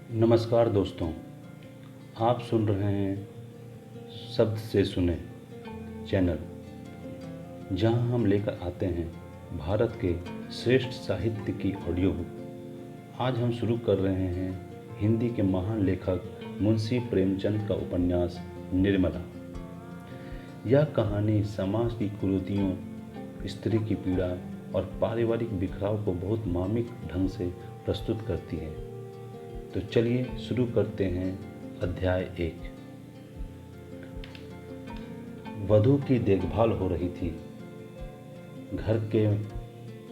नमस्कार दोस्तों, आप सुन रहे हैं शब्द से सुने चैनल, जहां हम लेकर आते हैं भारत के श्रेष्ठ साहित्य की ऑडियो बुक। आज हम शुरू कर रहे हैं हिंदी के महान लेखक मुंशी प्रेमचंद का उपन्यास निर्मला। यह कहानी समाज की कुरीतियों, स्त्री की पीड़ा और पारिवारिक बिखराव को बहुत मार्मिक ढंग से प्रस्तुत करती है। तो चलिए शुरू करते हैं अध्याय 1। वधू की देखभाल हो रही थी। घर के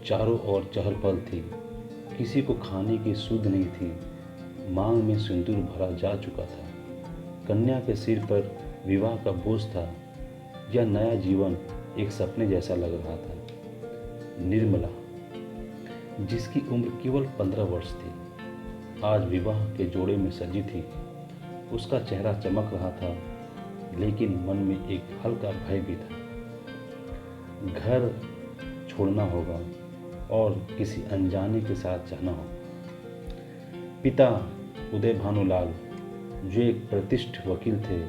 चारों ओर चहल पहल थी। किसी को खाने की सुध नहीं थी। मांग में सिंदूर भरा जा चुका था। कन्या के सिर पर विवाह का बोझ था। यह नया जीवन एक सपने जैसा लग रहा था। निर्मला, जिसकी उम्र केवल 15 वर्ष थी, आज विवाह के जोड़े में सजी थी। उसका चेहरा चमक रहा था, लेकिन मन में एक हल्का भय भी था। घर छोड़ना होगा और किसी अनजाने के साथ जाना होगा। पिता उदय भानुलाल, जो एक प्रतिष्ठित वकील थे,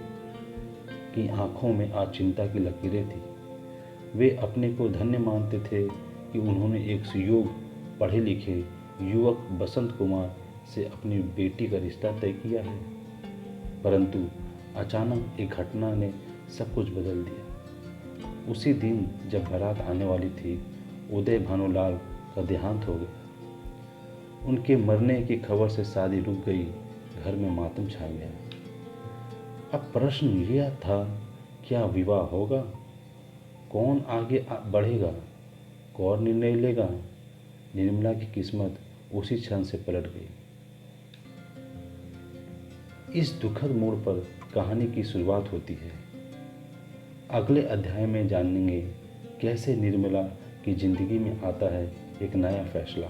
की आंखों में आज चिंता की लकीरें थी। वे अपने को धन्य मानते थे कि उन्होंने एक सुयोग्य, पढ़े लिखे युवक बसंत कुमार से अपनी बेटी का रिश्ता तय किया है। परंतु अचानक एक घटना ने सब कुछ बदल दिया। उसी दिन जब बारात आने वाली थी, उदय भानुलाल का देहांत हो गया। उनके मरने की खबर से शादी रुक गई। घर में मातम छा गया। अब प्रश्न यह था, क्या विवाह होगा? कौन आगे बढ़ेगा? कौन निर्णय लेगा? निर्मला की किस्मत उसी क्षण से पलट गई। इस दुखद मोड़ पर कहानी की शुरुआत होती है। अगले अध्याय में जानेंगे कैसे निर्मला की जिंदगी में आता है एक नया फैसला,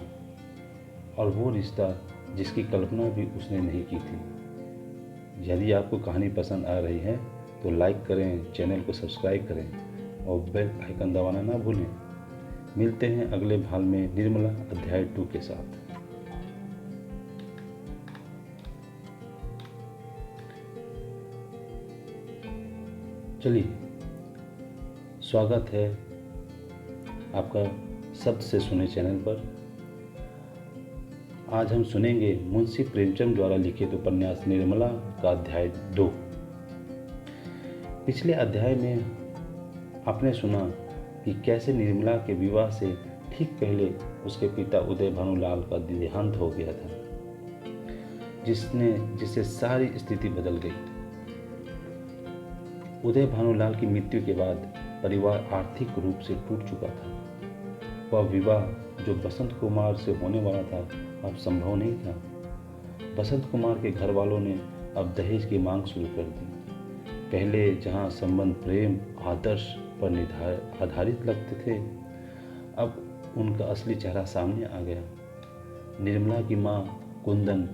और वो रिश्ता जिसकी कल्पना भी उसने नहीं की थी। यदि आपको कहानी पसंद आ रही है तो लाइक करें, चैनल को सब्सक्राइब करें और बेल आइकन दबाना ना भूलें। मिलते हैं अगले भाग में निर्मला अध्याय 2 के साथ। चलिए, स्वागत है आपका शब्द से सुने चैनल पर। आज हम सुनेंगे मुंशी प्रेमचंद द्वारा लिखित उपन्यास निर्मला का अध्याय 2। पिछले अध्याय में आपने सुना कि कैसे निर्मला के विवाह से ठीक पहले उसके पिता उदय भानुलाल का देहांत हो गया था, जिससे सारी स्थिति बदल गई। उदय भानुलाल की मृत्यु के बाद परिवार आर्थिक रूप से टूट चुका था। वह विवाह जो बसंत कुमार से होने वाला था, अब संभव नहीं था। बसंत कुमार के घर वालों ने अब दहेज की मांग शुरू कर दी। पहले जहां संबंध प्रेम आदर्श पर आधारित लगते थे, अब उनका असली चेहरा सामने आ गया। निर्मला की मां कुंदन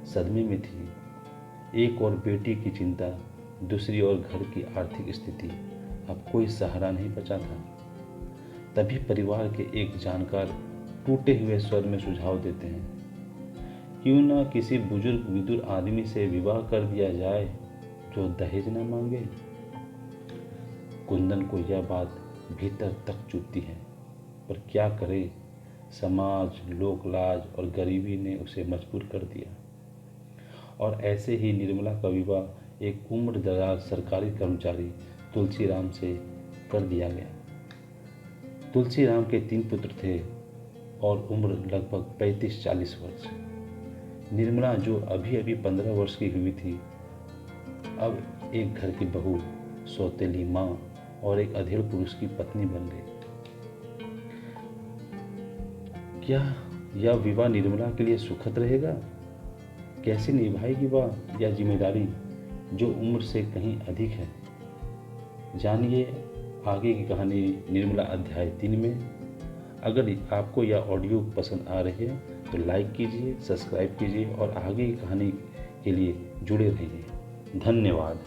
सदमे में थी। एक और बेटी की चिंता, दूसरी ओर घर की आर्थिक स्थिति। अब कोई सहारा नहीं बचा था। तभी परिवार के एक जानकार टूटे हुए स्वर में सुझाव देते हैं, क्यों ना किसी बुजुर्ग विदुर आदमी से विवाह कर दिया जाए जो दहेज न मांगे। कुंदन को यह बात भीतर तक चुभती है, पर क्या करे, समाज, लोक लाज और गरीबी ने उसे मजबूर कर दिया। और ऐसे ही निर्मला का विवाह एक उम्रदराज सरकारी कर्मचारी तुलसीराम से कर दिया गया। तुलसीराम के 3 पुत्र थे और उम्र लगभग 35-40 वर्ष। निर्मला, जो अभी अभी 15 वर्ष की हुई थी, अब एक घर की बहू, सौतेली माँ और एक अधेड़ पुरुष की पत्नी बन गई। क्या यह विवाह निर्मला के लिए सुखद रहेगा? कैसे निभाएगी वह यह जिम्मेदारी जो उम्र से कहीं अधिक है? जानिए आगे की कहानी निर्मला अध्याय 3 में। अगर आपको यह ऑडियो पसंद आ रही है तो लाइक कीजिए, सब्सक्राइब कीजिए और आगे की कहानी के लिए जुड़े रहिए। धन्यवाद।